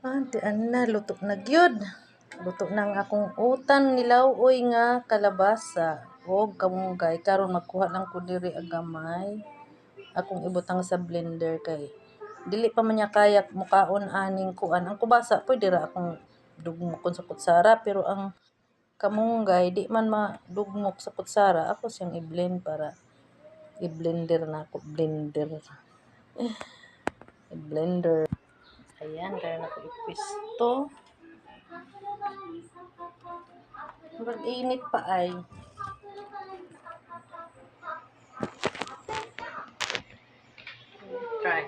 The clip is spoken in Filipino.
Ante Anna, luto na gyud. Luto ng akong utang nilaw-oy nga kalabasa o kamunggay. Karon magkuha lang ko diri agamay. Akong ibutang sa blender kay dili pa man niya kaya mukaon aning kuan. Ang kubasa pwede ra akong dugmokon sa kutsara pero ang kamunggay di man madugmok sa kutsara. Ako siyang i-blend para i-blender na ako. I-blender. Ayan, kaya na ko ipisto. Mag-init pa ay. Try.